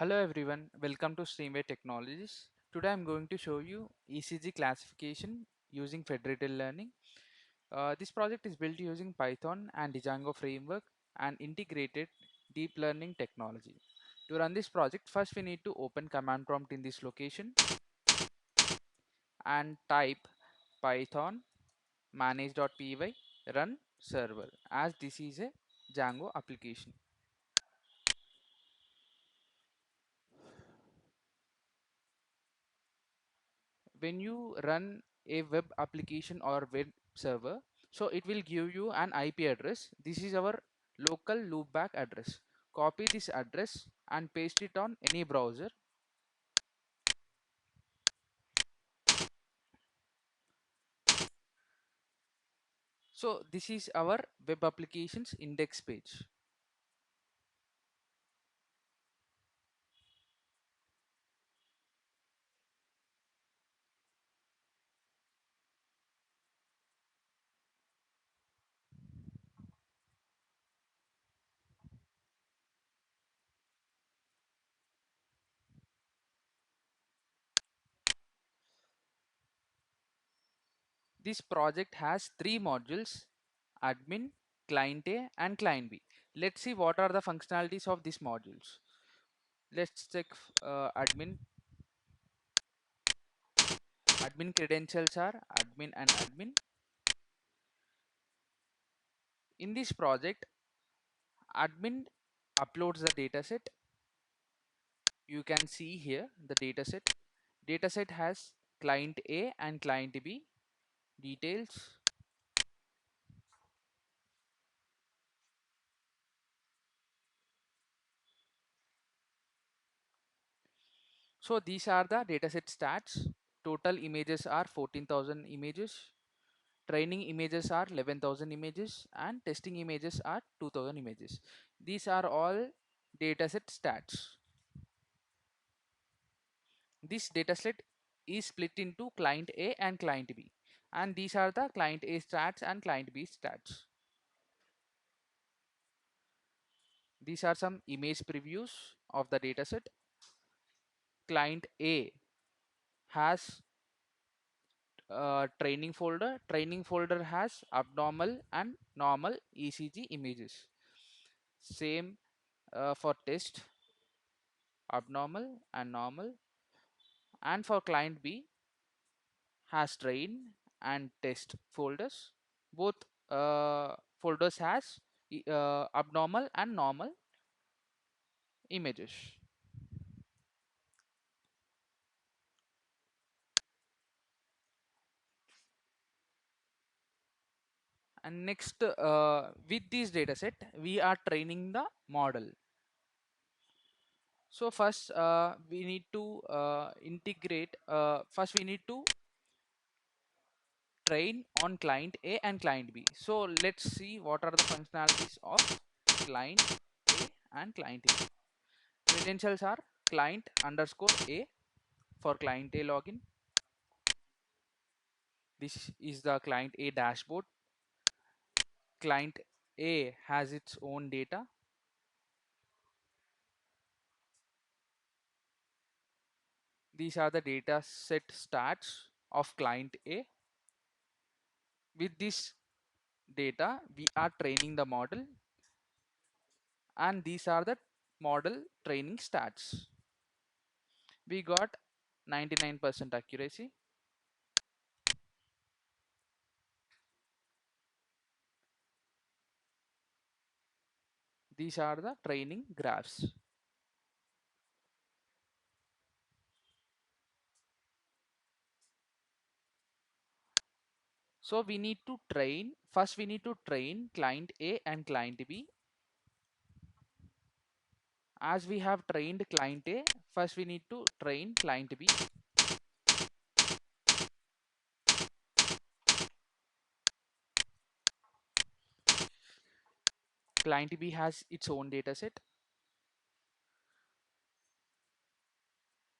Hello everyone, welcome to Streamway Technologies. Today I'm going to show you ECG classification using federated learning. This project is built using Python and Django framework and integrated deep learning technology. To run this project, first we need to open command prompt in this location and type python manage.py run server, as this is a Django application. When you run a web application or web server, so it will give you an IP address. This is our local loopback address. Copy this address and paste it on any browser. So this is our web applications index page. This project has three modules: admin, client A and client B. Let's see what are the functionalities of these modules. Let's check admin. Admin credentials are admin and admin. In this project, admin uploads the dataset. You can see here the dataset. Dataset has client A and client B details. So these are the dataset stats. Total images are 14,000 images. Training images are 11,000 images and testing images are 2,000 images. These are all dataset stats. This dataset is split into client A and client B, and these are the client A stats and client B stats. These are some image previews of the dataset. Client A has training folder. Training folder has abnormal and normal ECG images. Same for test, abnormal and normal. And for client B has train and test folders. Both folders has abnormal and normal images. And next, with this dataset, we are training the model. So first, we need to integrate. First, we need to train on client A and client B. So let's see what are the functionalities of client A and client A. Credentials are client underscore A for client A login. This is the client A dashboard. Client A has its own data. These are the data set stats of client A. With this data, we are training the model, and these are the model training stats. We got 99% accuracy. These are the training graphs. So we need to train, first we need to train client A and client B. As we have trained client A, first we need to train client B. Client B has its own dataset,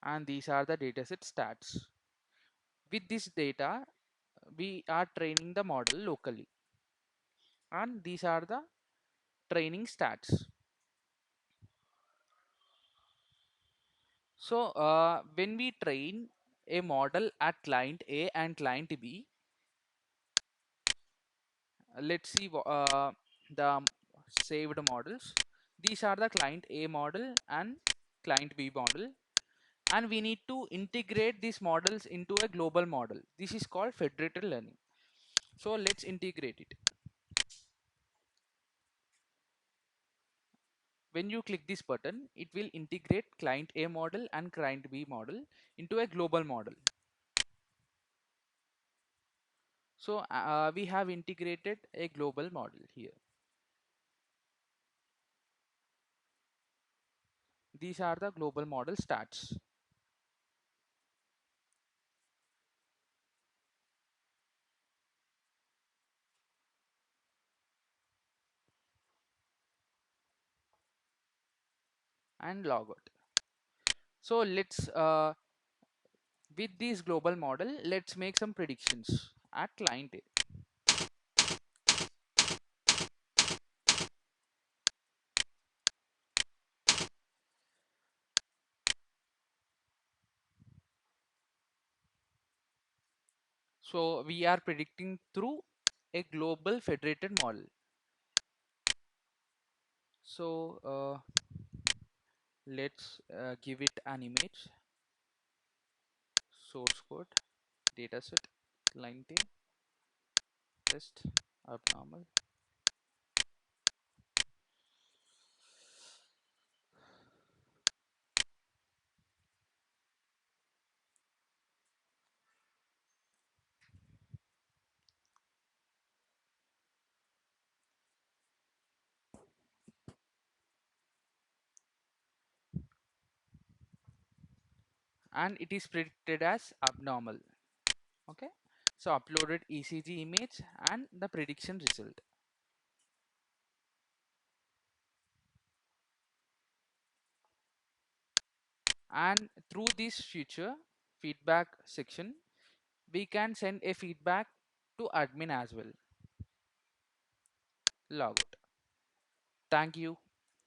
and these are the dataset stats. With this data, we are training the model locally, and these are the training stats. So when we train a model at client A and client B, let's see the saved models. These are the client A model and client B model, and we need to integrate these models into a global model. This is called federated learning. So let's integrate it. When you click this button, it will integrate client A model and client B model into a global model. So we have integrated a global model here. These are the global model stats. And log out. So let's with this global model, let's make some predictions at client A. So we are predicting through a global federated model. So let's give it an image, source code, dataset, client A, test, abnormal. And it is predicted as abnormal. Okay, so uploaded ECG image and the prediction result. And through this future feedback section, we can send a feedback to admin as well. Log out. Thank you.